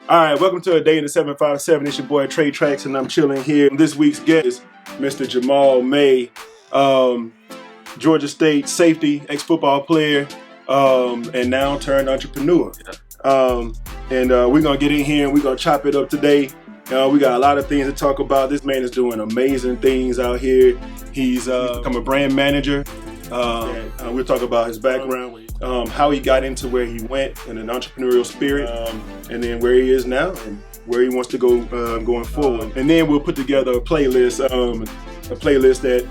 All right, welcome to A Day in the 757. It's your boy Trey Tracks, and I'm chilling here. This week's guest is Mr. Jamaal May, Georgia State safety, ex-football player, and now turned entrepreneur. And we're going to get in here and we're going to chop it up today. We got a lot of things to talk about. This man is doing amazing things out here. He's become a brand manager. We'll talk about his background, how he got into where he went in an entrepreneurial spirit, and then where he is now and where he wants to go going forward. And then we'll put together a playlist that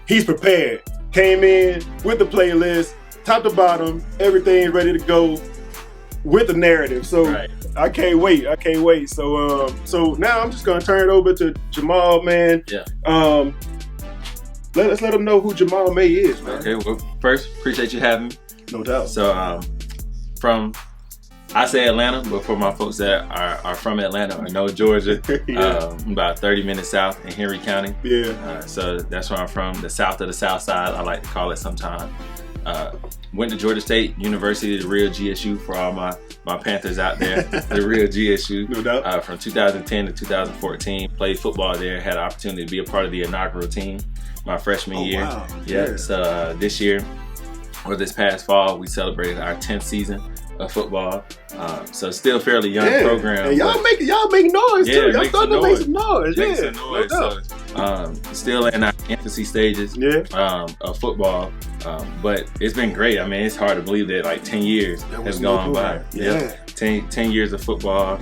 he's prepared. Came in with the playlist, top to bottom, everything's ready to go with the narrative. So right. I can't wait. So now I'm just gonna turn it over to Jamaal, man. Yeah. Let him know who Jamaal May is, man. Okay, well, first, appreciate you having me. No doubt. So, I say Atlanta, but for my folks that are from Atlanta or know Georgia, I'm about 30 minutes south in Henry County. Yeah. So that's where I'm from, the south of the south side, I like to call it sometimes. Went to Georgia State University, the real GSU for all my Panthers out there, the real GSU. No doubt. From 2010 to 2014, played football there, had an opportunity to be a part of the inaugural team my freshman year. Wow. Yeah. So this year, or this past fall, we celebrated our 10th season of football. So still fairly young program. And y'all make noise too. Y'all starting to make some noise. Make some noise. So, still in our infancy stages of football. But it's been great. I mean, it's hard to believe that like 10 years has gone by. Yeah. 10 years of football.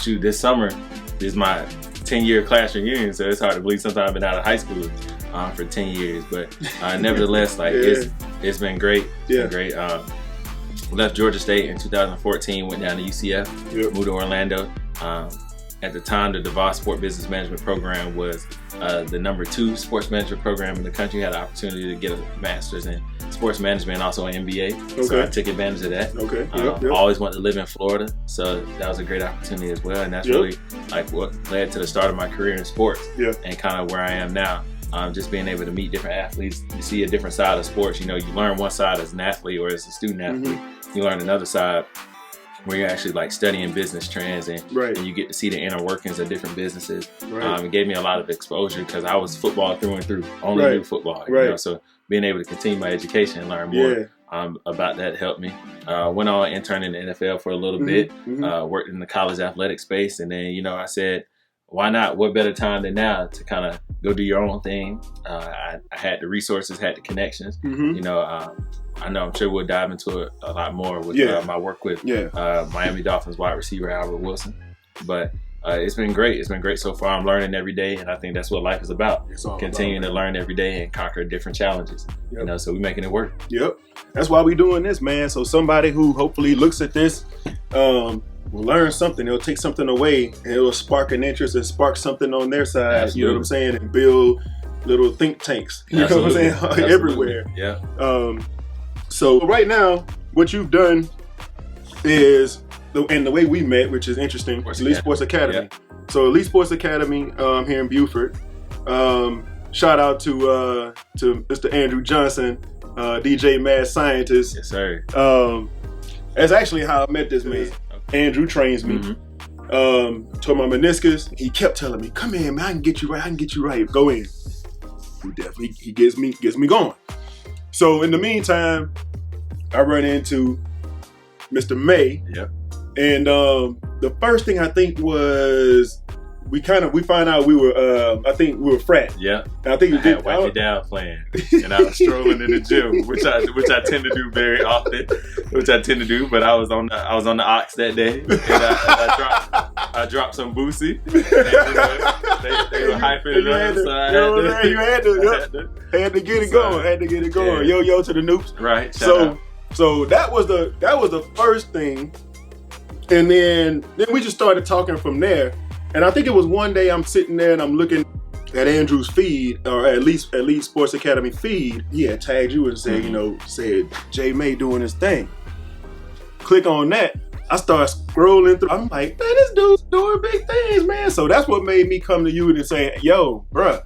This summer is my 10-year class reunion, so it's hard to believe sometimes I've been out of high school for 10 years. But nevertheless, like it's been great. It's been great. Left Georgia State in 2014, went down to UCF, moved to Orlando. At the time, the DeVos Sport Business Management Program was the #2 sports management program in the country. Had an opportunity to get a master's in sports management and also an MBA. So I took advantage of that. Always wanted to live in Florida, so that was a great opportunity as well. And that's really like what led to the start of my career in sports and kind of where I am now. Just being able to meet different athletes, you see a different side of sports. You know, you learn one side as an athlete or as a student athlete. You learn another side where you're actually like studying business trends and you get to see the inner workings of different businesses. It gave me a lot of exposure because I was football through and through, only knew football. You know? So being able to continue my education and learn more about that helped me. Went on interning in the NFL for a little bit, worked in the college athletic space, and then, you know, I said, why not? What better time than now to kind of go do your own thing? I had the resources, had the connections. You know, I know I'm sure we'll dive into it a lot more with my work with Miami Dolphins wide receiver Albert Wilson. But it's been great. It's been great so far. I'm learning every day, and I think that's what life is about. Continuing to learn every day and conquer different challenges. You know, so we're making it work. That's why we're doing this, man. So somebody who hopefully looks at this will learn something. It'll take something away, and it'll spark an interest and spark something on their side. Absolutely. You know what I'm saying? And build little think tanks. You know what I'm saying? Everywhere. So right now, what you've done is, and the way we met, which is interesting, Elite Sports Academy. So Elite Sports Academy here in Beaufort. Shout out to Mr. Andrew Johnson, DJ Mad Scientist. Yes, sir. That's actually how I met this man. Andrew trains me. Tore my meniscus. He kept telling me, "Come in, man. I can get you right. Go in." He gets me going. So in the meantime, I run into Mr. May. And the first thing I think was we find out we were I think we were frat. And I think I had Wipe It Down playing, and I was strolling in the gym, which I tend to do very often, But I was on the Ox that day, and I dropped some Boosie. And, they were hyping it up, so you had to get it going. Yo to the Noops. Right. So that was the first thing, and then we just started talking from there. And I think it was one day I'm sitting there and I'm looking at Andrew's feed, or at least Sports Academy feed. He had tagged you and said, said J May doing his thing. Click on that. I start scrolling through. I'm like, man, this dude's doing big things, man. So that's what made me come to you and say, yo, bruh,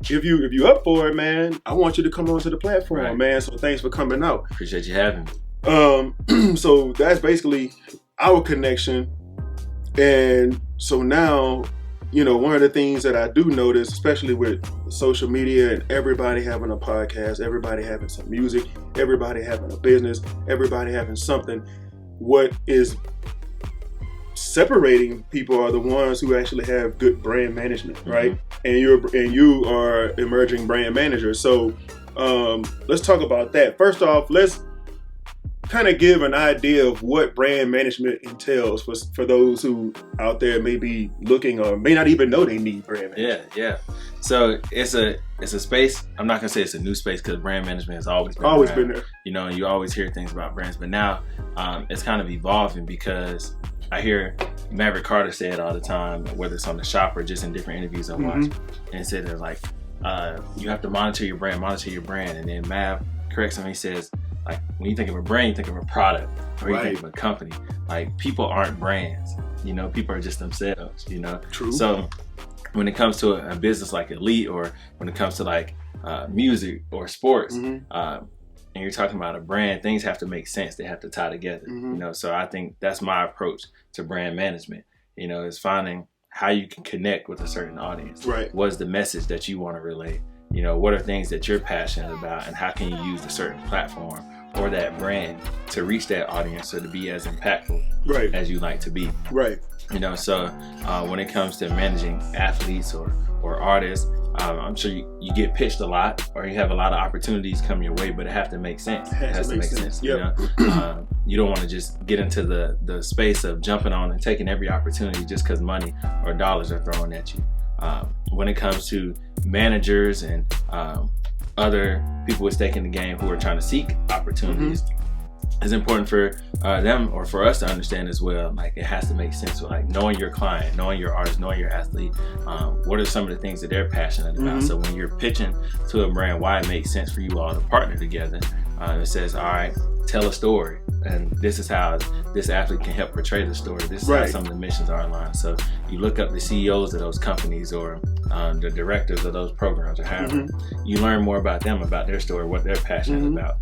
if you up for it, man, I want you to come onto the platform, man. So thanks for coming out. Appreciate you having me. So that's basically our connection. And so now, you know, one of the things that I do notice, especially with social media and everybody having a podcast, everybody having some music, everybody having a business, everybody having something, what is separating people are the ones who actually have good brand management, right? And you are emerging brand managers. So let's talk about that. First off, let's kind of give an idea of what brand management entails for those who out there may be looking or may not even know they need brand management. Yeah. So it's a space. I'm not gonna say it's a new space because brand management has always been there. You know, and you always hear things about brands, but now it's kind of evolving because I hear Maverick Carter say it all the time, whether it's on The Shop or just in different interviews I watch, and said that like you have to monitor your brand, and then Mav corrects him. He says, like, when you think of a brand, you think of a product, or you think of a company. Like, people aren't brands, you know, people are just themselves, you know. True. So when it comes to a business like Elite, or when it comes to like music or sports, and you're talking about a brand, things have to make sense. They have to tie together, you know. So I think that's my approach to brand management, you know, is finding how you can connect with a certain audience. Right. What's the message that you want to relay? You know, what are things that you're passionate about, and how can you use a certain platform or that brand to reach that audience or to be as impactful as you like to be. Right. You know, so when it comes to managing athletes or artists, I'm sure you get pitched a lot, or you have a lot of opportunities come your way, but it has to make sense. It has to make sense. Yep. You know, you don't want to just get into the space of jumping on and taking every opportunity just because money or dollars are thrown at you. When it comes to managers and other people with stake in the game who are trying to seek opportunities, it's important for them or for us to understand as well. Like, it has to make sense with like knowing your client, knowing your artist, knowing your athlete. What are some of the things that they're passionate about? So when you're pitching to a brand, why it makes sense for you all to partner together. It says, all right, tell a story, and this is how this athlete can help portray the story. This is how some of the missions are aligned. So you look up the CEOs of those companies or the directors of those programs, or however, you learn more about them, about their story, what they're passionate about.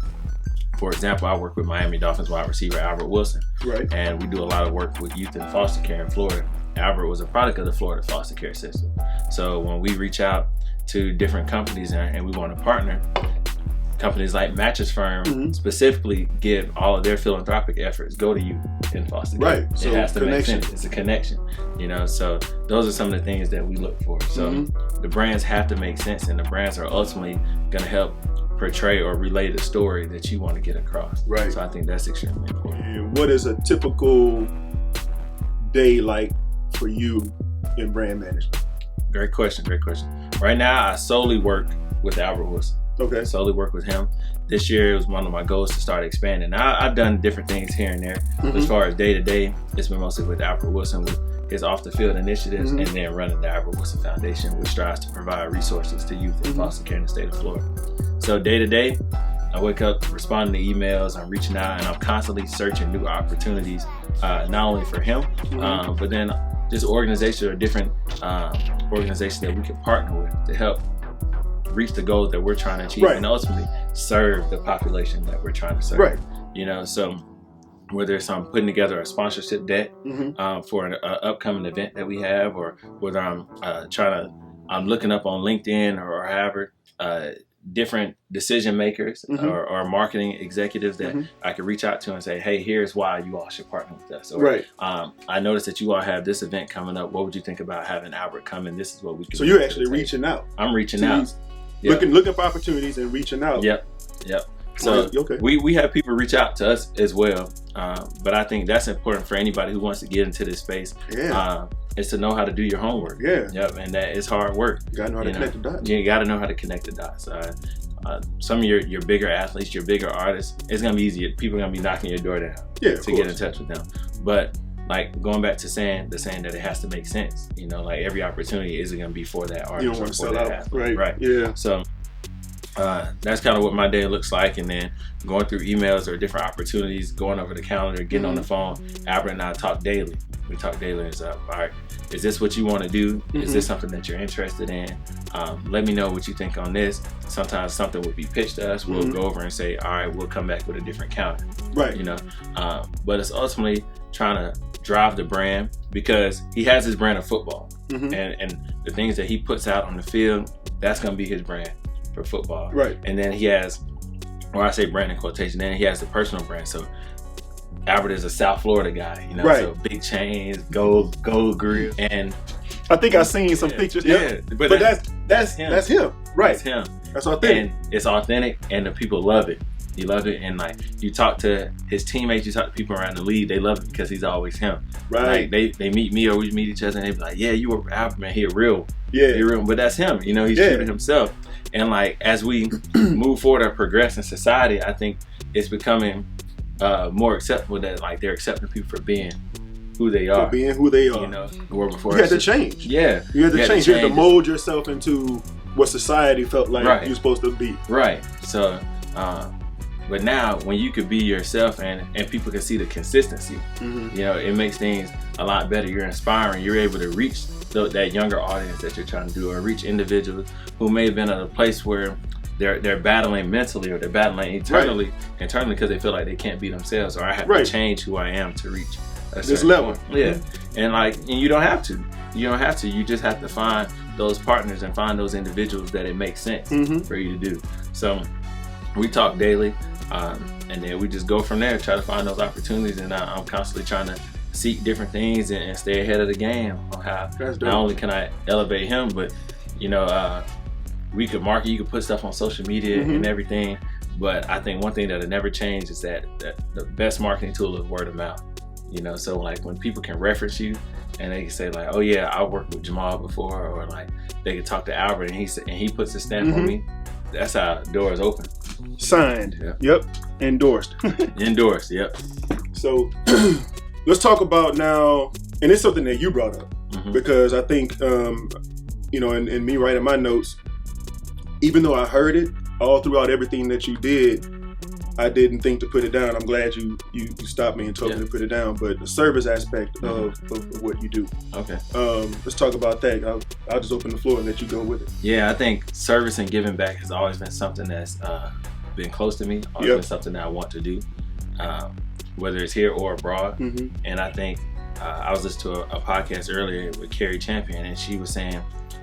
For example, I work with Miami Dolphins wide receiver Albert Wilson, and we do a lot of work with youth in foster care in Florida. Albert was a product of the Florida foster care system. So when we reach out to different companies and we want to partner, companies like Mattress Firm specifically give all of their philanthropic efforts go to you in foster care. So it has to make sense. It's a connection, you know. So those are some of the things that we look for. So the brands have to make sense, and the brands are ultimately going to help portray or relay the story that you want to get across. So I think that's extremely important. And what is a typical day like for you in brand management? Great question. Right now, I solely work with Albert Wilson. Solely work with him. This year, it was one of my goals to start expanding. I've done different things here and there. As far as day to day, it's been mostly with Albert Wilson with his off the field initiatives, and then running the Albert Wilson Foundation, which strives to provide resources to youth in foster care in the state of Florida. So day to day, I wake up responding to emails, I'm reaching out, and I'm constantly searching new opportunities, not only for him, but then just organizations or different organizations that we can partner with to help reach the goals that we're trying to achieve, and ultimately serve the population that we're trying to serve. You know, so whether it's I'm putting together a sponsorship deck for an upcoming event that we have, or whether I'm looking up on LinkedIn or however, different decision makers or marketing executives that I could reach out to and say, hey, here's why you all should partner with us. Or, I noticed that you all have this event coming up. What would you think about having Albert come in? This is what we can do. So you're actually reaching out. I'm reaching out. Looking for opportunities and reaching out. So we have people reach out to us as well. But I think that's important for anybody who wants to get into this space. Is to know how to do your homework. And that is hard work. You gotta know how to connect the dots. You gotta know how to connect the dots. Some of your bigger athletes, your bigger artists, it's gonna be easy. People are gonna be knocking your door down to get in touch with them. But like going back to the saying that it has to make sense. You know, like every opportunity isn't gonna be for that artist. You don't want to sell out. Right. So that's kind of what my day looks like, and then going through emails or different opportunities, going over the calendar, getting on the phone. Albert and I talk daily. We talk daily and stuff. All right, is this what you want to do? Is this something that you're interested in? Let me know what you think on this. Sometimes something would be pitched to us. We'll go over and say, all right, we'll come back with a different counter. You know, but it's ultimately trying to drive the brand, because he has his brand of football, and the things that he puts out on the field, that's going to be his brand for football. Right. And then he has, or I say brand in quotation, then he has the personal brand. So Albert is a South Florida guy, you know, so big chains, gold grill, and I think I've seen some pictures. Yeah, but that's him. That's him. Right. That's him. That's authentic. And it's authentic, and the people love it. You love it, and like you talk to his teammates, you talk to people around the league, they love it because he's always him. Right. Like they meet me or we meet each other, and they be like, "Yeah, you were Albert, man. He real. Yeah. He real." But that's him. You know, he's true to himself. And like as we move forward or progress in society, I think it's becoming more acceptable that like they're accepting people for being who they are. For being who they are. You know, where before you had to change. Yeah. You had to change. You had to mold yourself into what society felt like you're supposed to be. Right. So, but now when you could be yourself and people can see the consistency, you know, it makes things a lot better. You're inspiring. You're able to reach that younger audience that you're trying to do, or reach individuals who may have been at a place where they're battling mentally, or they're battling internally because they feel like they can't be themselves, or I have to change who I am to reach this level. Yeah. And you don't have to. You don't have to. You just have to find those partners and find those individuals that it makes sense for you to do. So we talk daily, and then we just go from there, try to find those opportunities. And I'm constantly trying to seek different things and stay ahead of the game on how not only can I elevate him, but you know, we could market, you could put stuff on social media and everything. But I think one thing that'll never change is that the best marketing tool is word of mouth. You know, so like when people can reference you and they can say like, "Oh yeah, I worked with Jamaal before," or like they can talk to Albert and he puts a stamp on me. That's how doors open. Signed. Yep. Endorsed. Endorsed. Yep. So let's talk about now, and it's something that you brought up because I think you know, and me writing my notes, even though I heard it all throughout everything that you did, I didn't think to put it down. I'm glad you stopped me and told me to put it down. But the service aspect of what you do. Okay. Let's talk about that. I'll just open the floor and let you go with it. Yeah, I think service and giving back has always been something that's been close to me. Always been something that I want to do, whether it's here or abroad. And I think I was listening to a podcast earlier with Carrie Champion, and she was saying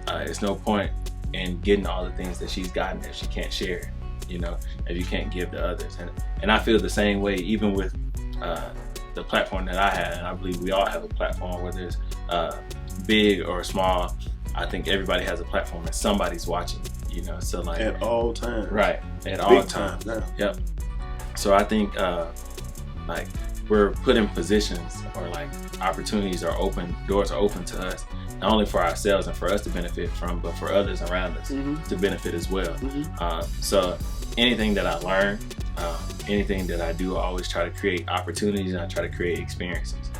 it's no point in getting all the things that she's gotten if she can't share. You know, if you can't give to others. And I feel the same way, even with the platform that I had, and I believe we all have a platform, whether it's big or small. I think everybody has a platform and somebody's watching, you know, so like at all times. Right, at all times. Now. Yep. So I think like we're put in positions, or like opportunities are open, doors are open to us, not only for ourselves and for us to benefit from, but for others around us to benefit as well. So anything that I learn, anything that I do, I always try to create opportunities, and I try to create experiences.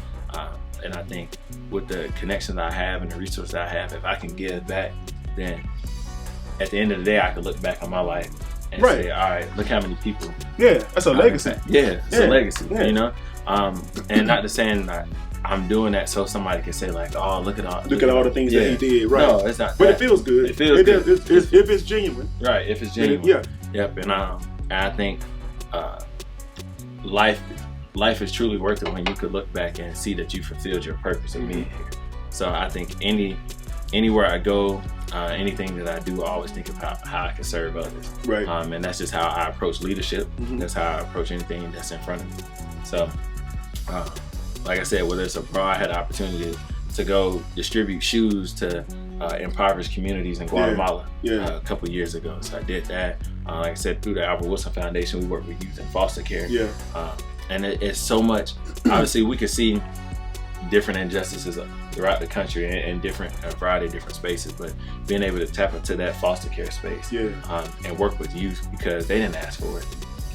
And I think with the connections I have and the resources I have, if I can give back, then at the end of the day, I can look back on my life and say, all right, look how many people. Yeah, that's a legacy. It's a legacy, you know? And not to saying that I'm doing that so somebody can say like, oh, look at all the things that he did. Right. No, it's not. But it feels good. It feels good. If it's genuine. Right. If it's genuine. Yep. And I think life is truly worth it when you could look back and see that you fulfilled your purpose of being here. So I think anywhere I go, anything that I do, I always think about how I can serve others. Right. And that's just how I approach leadership. That's how I approach anything that's in front of me. So. Like I said, whether it's abroad, I had the opportunity to go distribute shoes to impoverished communities in Guatemala a couple years ago. So I did that. Like I said, through the Albert Wilson Foundation, we work with youth in foster care. And it's so much. Obviously, we can see different injustices throughout the country in different a variety of different spaces, but being able to tap into that foster care space and work with youth because they didn't ask for it.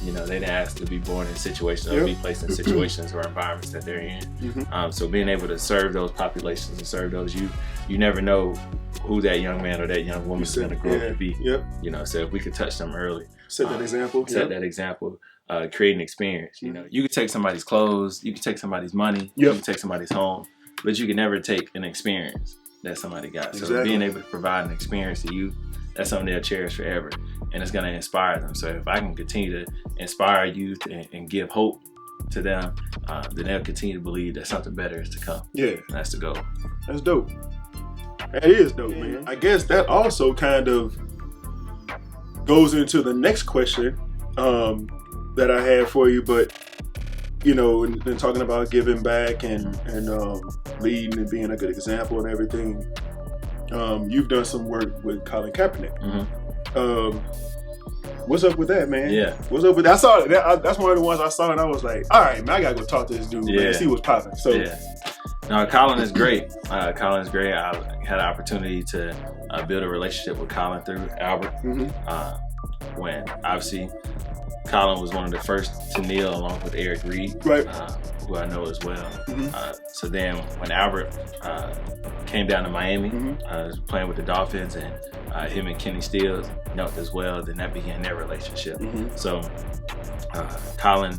You know, they didn't ask to be born in situations or be placed in situations or environments that they're in. So being able to serve those populations and serve those youth, you never know who that young man or that young woman is going to grow up to be. You know, so if we could touch them early, set that example, create an experience. You know, you could take somebody's clothes, you could take somebody's money, you could take somebody's home, but you can never take an experience that somebody got. So being able to provide an experience to you, that's something they'll cherish forever, and it's going to inspire them. So if I can continue to inspire youth and give hope to them, then they'll continue to believe that something better is to come. Yeah. And that's the goal. That's dope. That is dope, man. I guess that also kind of goes into the next question that I have for you, but you know, and talking about giving back and leading and being a good example and everything. You've done some work with Colin Kaepernick. What's up with that, man? Yeah. What's up with that? I saw that. That's one of the ones I saw, and I was like, all right, man, I gotta go talk to this dude, man, see what's popping. So, yeah. No, Colin is great. Colin is great. I had an opportunity to build a relationship with Colin through Albert. When obviously Colin was one of the first to kneel along with Eric Reed, right? Who I know as well. So then when Albert came down to Miami, was playing with the Dolphins, and him and Kenny Stills knelt as well, then that began their relationship. So Colin,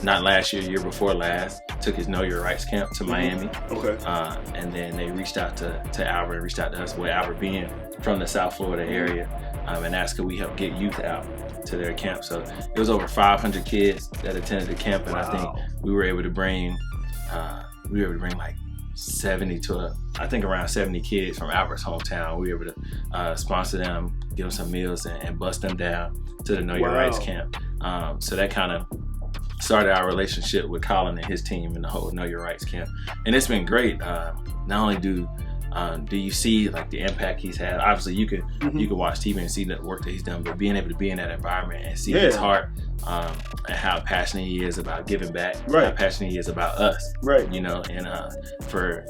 not last year before last, took his Know Your Rights camp to Miami. And then they reached out to Albert, reached out to us, with Albert being from the South Florida area, and asked could we help get youth out to their camp. So it was over 500 kids that attended the camp, and I think we were able to bring like 70 to I think around 70 kids from Albert's hometown. We were able to sponsor them, give them some meals, and bust them down to the Know Your Rights camp. So that kind of started our relationship with Colin and his team and the whole Know Your Rights camp, and it's been great. Not only do you see like the impact he's had? Obviously, you can watch TV and see the work that he's done, but being able to be in that environment and see his heart and how passionate he is about giving back, how passionate he is about us, you know, and for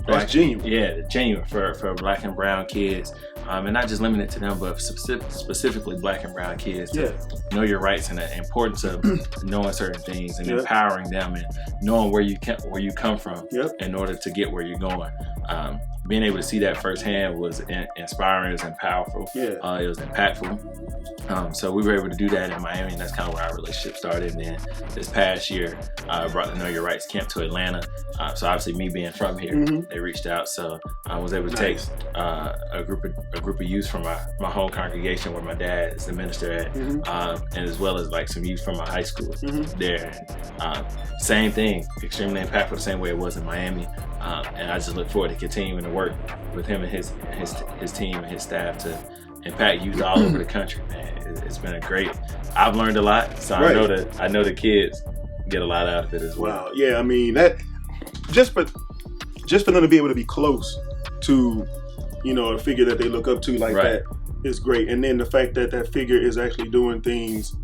that's genuine. Yeah, genuine for Black and brown kids, and not just limited to them, but specifically Black and brown kids to know your rights and the importance of knowing certain things and empowering them and knowing where you come from in order to get where you're going. Being able to see that firsthand was inspiring, it was powerful, it was impactful. So we were able to do that in Miami, and that's kind of where our relationship started. And then this past year, I brought the Know Your Rights camp to Atlanta. So obviously me being from here, they reached out. So I was able to take a group of youth from my home congregation where my dad is the minister at, and as well as like some youth from my high school there. Same thing, extremely impactful the same way it was in Miami. And I just look forward to continuing to work with him and his team and his staff to impact youth all over the country, man. It's been I've learned a lot, so I know the kids get a lot out of it as well. Wow. Yeah, I mean, that just for them to be able to be close to, you know, a figure that they look up to like that is great. And then the fact that that figure is actually doing things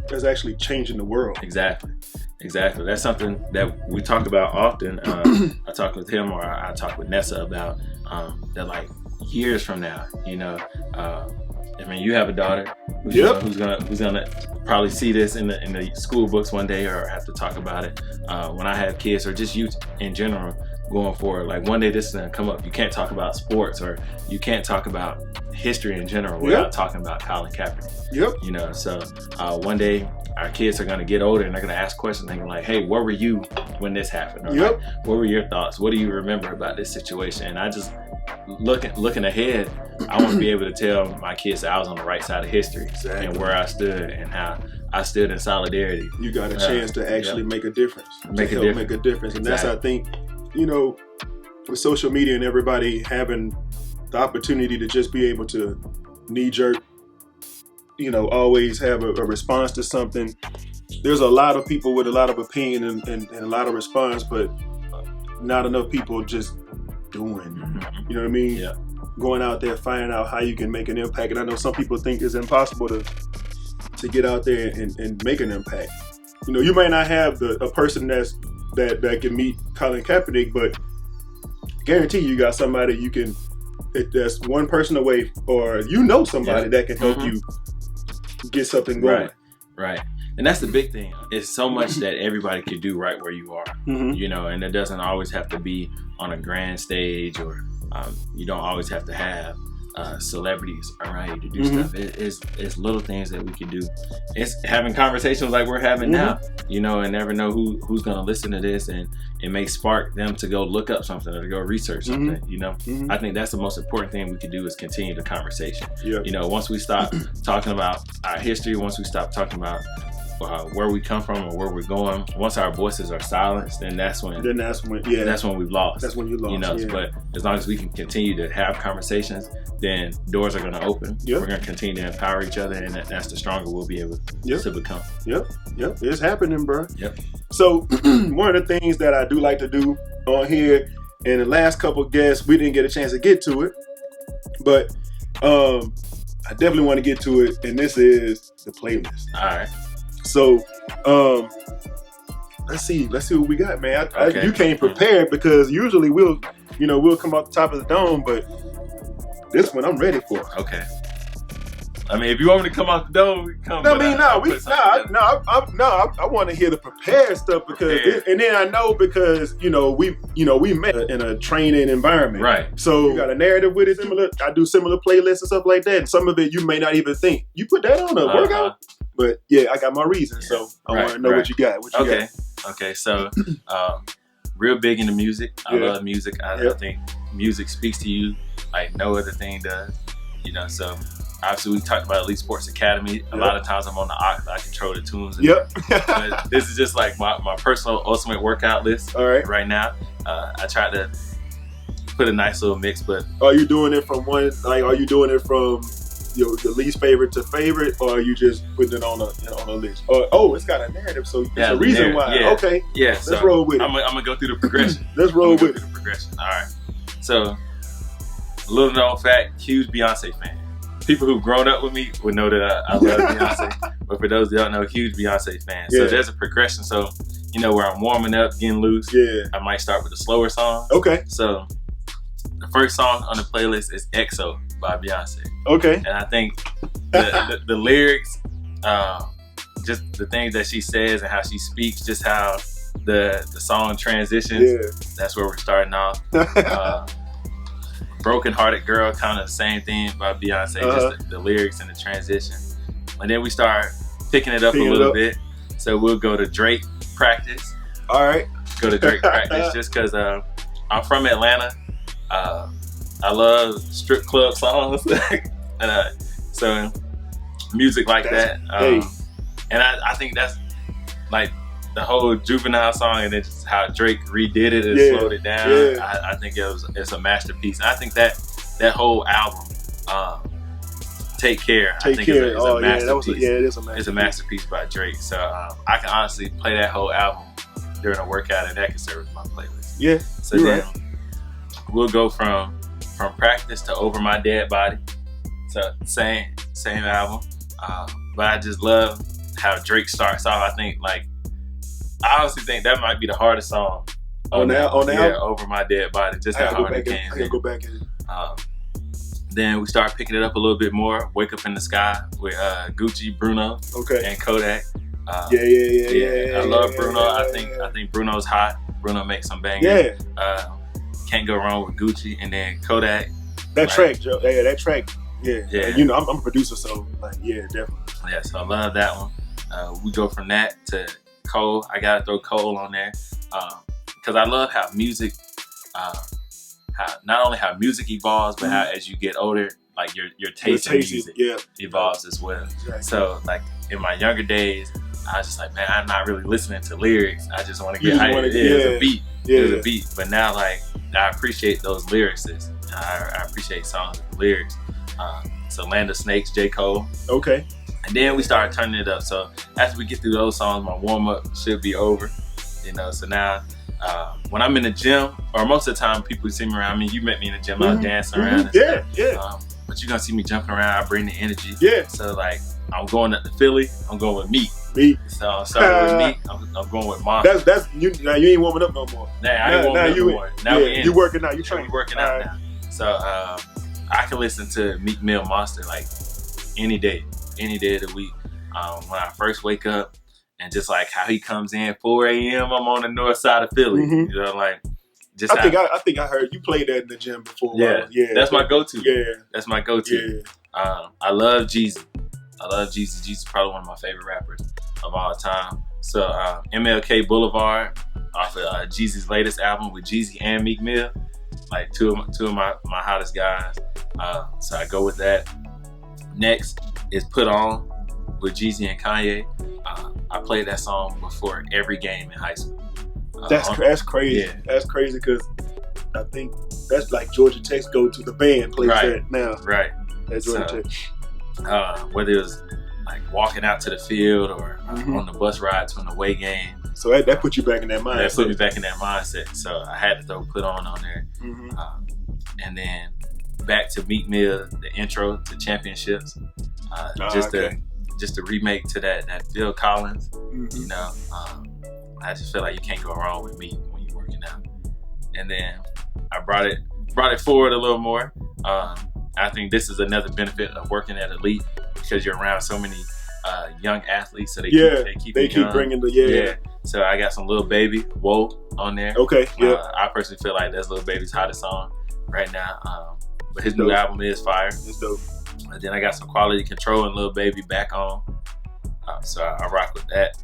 that's actually changing the world. Exactly. That's something that we talk about often. I talk with him, or I talk with Nessa about that, like years from now, you know, I mean, you have a daughter who's gonna probably see this in the school books one day, or have to talk about it. When I have kids, or just youth in general, going forward, like one day this is gonna come up. You can't talk about sports, or you can't talk about history in general without talking about Colin Kaepernick. You know, so one day our kids are gonna get older and they're gonna ask questions, thinking like, "Hey, where were you when this happened?" Or like, "What were your thoughts? What do you remember about this situation?" And I just looking ahead, I want to be able to tell my kids that I was on the right side of history and where I stood and how I stood in solidarity. You got a chance to actually make a difference. Make a difference. And that's, I think, you know, with social media and everybody having the opportunity to just be able to knee-jerk, you know, always have a response to something. There's a lot of people with a lot of opinion and a lot of response, but not enough people just doing. You know what I mean? Yeah. Going out there, finding out how you can make an impact. And I know some people think it's impossible to get out there and make an impact. You know, you may not have a person that can meet Colin Kaepernick, but guarantee you got somebody that's one person away, or you know somebody that can help you get something going. Right. And that's the big thing. It's so much that everybody can do right where you are, you know, and it doesn't always have to be on a grand stage, or you don't always have to have celebrities around you to do stuff. It's little things that we can do. It's having conversations like we're having now, you know, and never know who's going to listen to this, and it may spark them to go look up something or to go research something, you know. I think that's the most important thing we can do, is continue the conversation. You know, once we stop talking about our history, once we stop talking about where we come from or where we're going. Once our voices are silenced, then that's when that's when we've lost. That's when you lost. You know, yeah. But as long as we can continue to have conversations, then doors are going to open. Yep. We're going to continue to empower each other, and that's the stronger we'll be able to become. Yep. It's happening, bro. Yep. So one of the things that I do like to do on here, and the last couple guests, we didn't get a chance to get to it, but I definitely want to get to it, and this is the playlist. All right. So let's see what we got, man. Okay. You came prepared because usually we'll come off the top of the dome, but this one I'm ready for. Okay. I mean, if you want me to come off the dome, we can come. I want to hear the prepared stuff because, and then I know because we met in a training environment, right? So you got a narrative with it. Similar, I do similar playlists and stuff like that. And some of it you may not even think you put that on a workout, but yeah, I got my reasons. So I want to know what you got. Okay. So, real big into music. I love music. I think music speaks to you like no other thing does. So. Obviously, we talked about Elite Sports Academy. A lot of times I'm on the aux, I control the tunes. But this is just like my personal ultimate workout list. All right. Right now. I try to put a nice little mix, but... Are you doing it from are you doing it from your least favorite to favorite, or are you just putting it on a list? It's got a narrative, so there's a reason why. Yeah. Okay. Yeah. Let's roll with it. I'm going to go through the progression. Let's roll with it. The progression. All right. So, little known fact, huge Beyonce fan. People who've grown up with me would know that I love Beyonce, but for those that don't know, huge Beyonce fan. So there's a progression. So, where I'm warming up, getting loose, I might start with a slower song. Okay. So, the first song on the playlist is EXO by Beyonce. Okay. And I think the lyrics, just the things that she says and how she speaks, just how the song transitions, that's where we're starting off. Broken Hearted Girl, kind of the same thing by Beyonce, just the lyrics and the transition. And then we start picking it up a little bit. So we'll go to Drake Practice. All right. Go to Drake Practice just because I'm from Atlanta. I love strip club songs. And so music like that. And I think that's like the whole Juvenile song, and then just how Drake redid it and slowed it down. I think it's a masterpiece. And I think that whole album, Take Care, I think is a masterpiece. It is a masterpiece. It's a masterpiece by Drake. So I can honestly play that whole album during a workout, and that can serve as my playlist. Yeah. So then we'll go from Practice to Over My Dead Body. So same album. But I just love how Drake starts off. I honestly think that might be the hardest song on the album. Over My Dead Body. Just how hard it came. I gotta go back in. Then we start picking it up a little bit more. Wake Up in the Sky with Gucci, Bruno, and Kodak. I love Bruno. I think Bruno's hot. Bruno makes some bangers. Can't go wrong with Gucci. And then Kodak. That track, Joe. Yeah, that track. Yeah. I'm a producer, so definitely. Yeah, so I love that one. We go from that to Cole. I gotta throw Cole on there because I love how music, not only how music evolves, but how as you get older, like your taste in music evolves as well. Exactly. So like in my younger days, I was just like, man, I'm not really listening to lyrics. I just want to get hyped. It was a beat. It was a beat. But now, like, I appreciate those lyrics. I appreciate songs with lyrics. So Land of Snakes, J. Cole. Okay. And then we started turning it up. So after we get through those songs, my warm up should be over. So now when I'm in the gym, or most of the time people see me around. I mean, you met me in the gym, I was dancing around and stuff. But you're gonna see me jumping around, I bring the energy. So like I'm going up to Philly, I'm going with Meek. So I'm starting with Meek, I'm going with Monster. That's you. Now you ain't warming up no more. Nah, I ain't warming up no more. Now you working out. You training. We working out now. So I can listen to Meek Mill Monster like any day of the week. When I first wake up, and just like how he comes in 4 a.m. I'm on the north side of Philly. Like just I think I heard you play that in the gym before. That's my go-to. That's my go-to. Yeah. I love Jeezy. Jeezy is probably one of my favorite rappers of all time. So MLK Boulevard off of Jeezy's latest album with Jeezy and Meek Mill, like two of my hottest guys. So I go with that. Next is Put On with Jeezy and Kanye. I played that song before every game in high school. That's crazy. Yeah. That's crazy because I think that's like Georgia Tech's go-to. The band plays that now. Right. That's Georgia Tech. Whether it was like walking out to the field or on the bus ride to an away game. So that put you back in that mindset. That put me back in that mindset. So I had to throw Put On there. And then back to Meek Mill, the intro to Championships. Just to remake to that Phil Collins. You know, I just feel like you can't go wrong with Meek when you're working out. And then I brought it forward a little more. I think this is another benefit of working at Elite because you're around so many young athletes, so they keep bringing the So I got some Lil Baby, Whoa, on there. Okay, yeah. I personally feel like that's Lil Baby's hottest song right now. But his new album is fire. It's dope. And then I got some Quality Control and Lil Baby Back On. So I rock with that.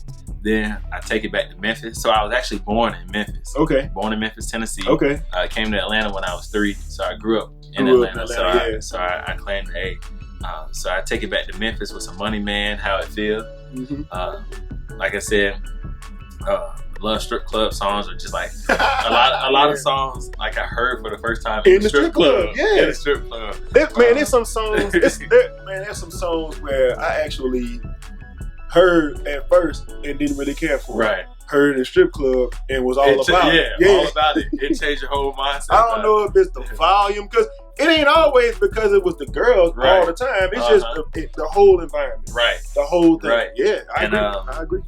Then I take it back to Memphis. So I was actually born in Memphis. Okay. Born in Memphis, Tennessee. Okay. I came to Atlanta when I was 3, so I grew up in Atlanta. So I claimed the A. So I take it back to Memphis with some Money Man, How It Feel. Like I said, love strip club songs are just like a lot of songs like I heard for the first time in the strip club. Yeah, in the strip club. There's some songs. There's some songs where I actually heard at first and didn't really care for. Right. Heard in the strip club and was all about it. Yeah, all about it. It changed your whole mindset. I don't know if it's the volume, because it ain't always because it was the girls all the time. It's just the whole environment. Right. The whole thing. Right. Yeah, I agree.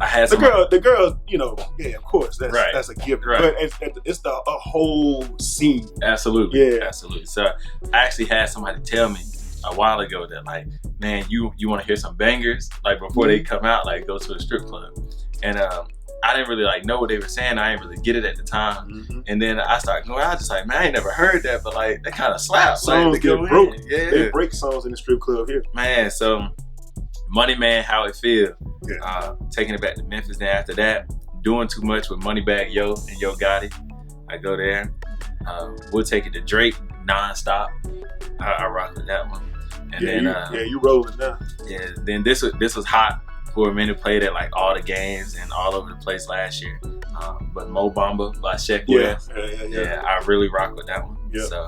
I had the girls, you know, yeah, of course, that's a given. Right. But it's a whole scene. Absolutely. Yeah. Absolutely. So I actually had somebody tell me a while ago that like, man, you want to hear some bangers? Like before they come out, like go to a strip club. And I didn't really like know what they were saying. I didn't really get it at the time. And then I started going, I was just like, man, I ain't never heard that, but like that kind of slaps. Songs like, get broke. Yeah. They break songs in the strip club here. Man, so Money Man, How It Feel. Yeah. Taking it back to Memphis. Then after that, Doing Too Much with Moneybagg Yo and Yo Gotti. I go there. We'll take it to Drake, Nonstop. I rock with that one. And then you rolling now. Yeah. Then this was hot for a minute. Played at like all the games and all over the place last year. But Mo Bamba by Sheck West. Yeah. I really rock with that one. Yeah. So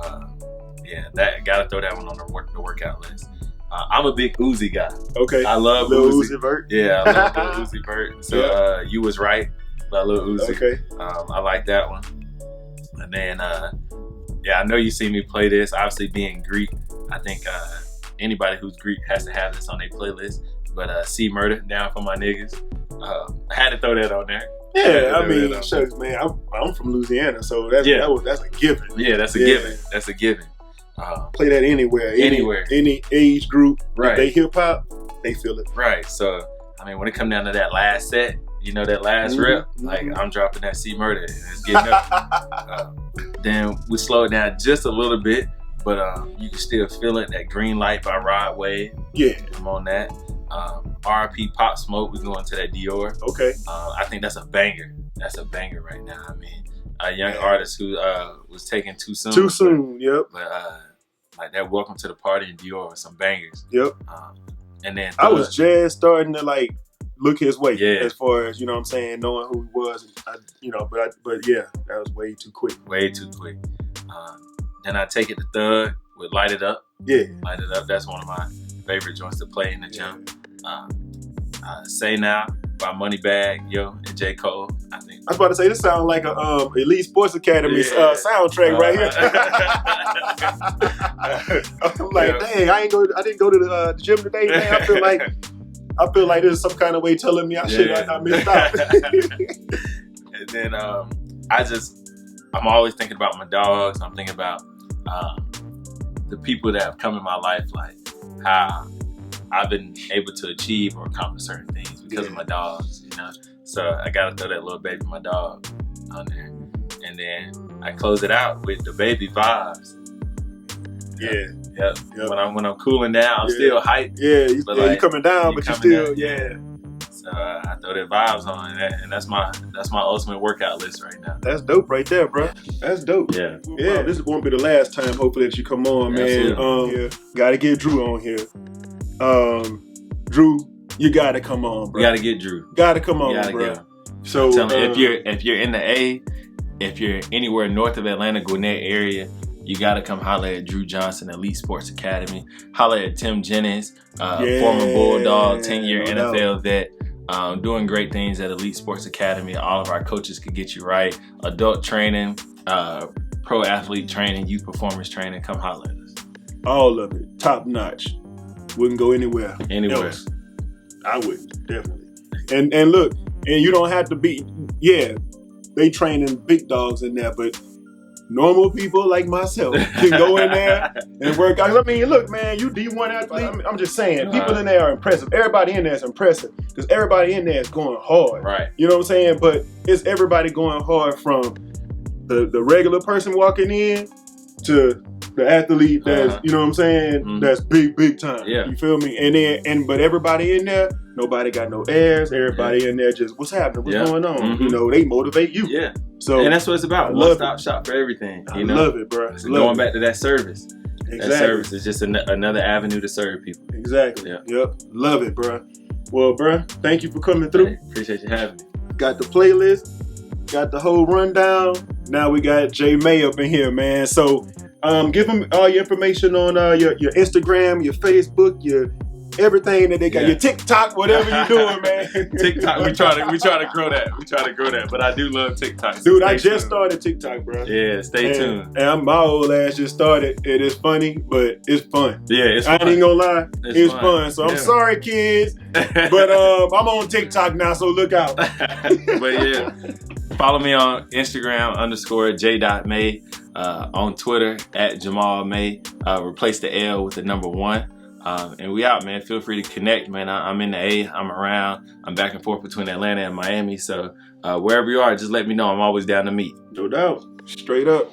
that gotta throw that one on the workout list. I'm a big Uzi guy. Okay. I love Lil Uzi Vert. Yeah, I love Lil Uzi Vert. So You Was Right by Lil Uzi. Okay. I like that one. And then I know you see me play this. Obviously being Greek, I think anybody who's Greek has to have this on their playlist. But C Murder, Down for My Niggas. I had to throw that on there. Yeah, I mean, shucks, man. I'm from Louisiana, so that's a given. Yeah, that's a given. That's a given. Play that anywhere, any age group. Right. If they hip hop, they feel it. Right. So I mean, when it come down to that last set, you know, that last rep, like I'm dropping that C Murder and it's getting up. Then we slow it down just a little bit, but you can still feel it. That Green Light by Rod Wave. Yeah, I'm on that. R.I.P. Pop Smoke, we going to that Dior. Okay. I think that's a banger. That's a banger right now. I mean, a young artist who was taken too soon. Too soon, yep. But like that Welcome to the Party in Dior with some bangers. Yep. And then I was just starting to like look his way as far as, you know what I'm saying, knowing who he was. But yeah, that was way too quick. Way too quick. Then I take it to Thug with Light It Up. Yeah. Light It Up, that's one of my favorite joints to play in the gym. Say Now by Moneybagg Yo and J. Cole. I was about to say, this sounds like a Elite Sports Academy soundtrack right here. I'm like, dang, I didn't go to the gym today, man. I feel like there's some kind of way telling me I missed out. And then I'm always thinking about my dogs. I'm thinking about the people that have come in my life, like how I've been able to achieve or accomplish certain things because of my dogs, you know? So I gotta throw that Little Baby, My Dog on there. And then I close it out with the Baby Vibes. Yep. When I'm cooling down, I'm still hyped. Yeah, you're coming down, but you still, So I throw that Vibes on, and that's my ultimate workout list right now. That's dope right there, bro. That's dope. Yeah. Yeah, this won't be the last time, hopefully, that you come on, man. Absolutely. Gotta get Drew on here. Drew, You gotta come on, bro. You gotta get Drew. Gotta come on, You gotta bro. get him. So if you're in the A, if you're anywhere north of Atlanta, Gwinnett area, you gotta come holler at Drew Johnson, Elite Sports Academy. Holler at Tim Jennings, former Bulldog, 10-year NFL vet. Doing great things at Elite Sports Academy. All of our coaches could get you right. Adult training, pro athlete training, youth performance training. Come holler at us. All of it, top notch. Wouldn't go anywhere. Else. I wouldn't, definitely. And look, and you don't have to be. Yeah, they training big dogs in there, but normal people like myself can go in there and work out. I mean, look, man, you D1 athlete. I'm just saying, people in there are impressive. Everybody in there is impressive because everybody in there is going hard. Right. You know what I'm saying? But it's everybody going hard from the regular person walking in to the athlete that's, you know what I'm saying, that's big time. Yeah. You feel me? But everybody in there, nobody got no airs. Everybody in there just, what's happening? What's going on? You know, they motivate you. Yeah. So, and that's what it's about. One-stop shop for everything. You know? I love it, bro. Going back to that service. Exactly. That service is just another avenue to serve people. Exactly. Yeah. Yep. Love it, bro. Well, bro, thank you for coming through. Hey, appreciate you having me. Got the playlist, got the whole rundown. Now we got J May up in here, man. So give them all your information on your Instagram, your Facebook, your everything that they got, your TikTok, whatever you're doing, man. TikTok, we try to grow that. We try to grow that, but I do love TikTok. So dude, I just started TikTok, bro. Yeah, stay tuned. And my old ass just started. It is funny, but it's fun. Yeah, it's fun. I ain't gonna lie, it's fun. So I'm sorry, kids, but I'm on TikTok now, so look out. But yeah, follow me on Instagram _J.May, on Twitter at Jamaal May. Replace the L with the number 1. And we out, man. Feel free to connect, man. I'm in the A. I'm around. I'm back and forth between Atlanta and Miami. So wherever you are, just let me know. I'm always down to meet. No doubt. Straight up.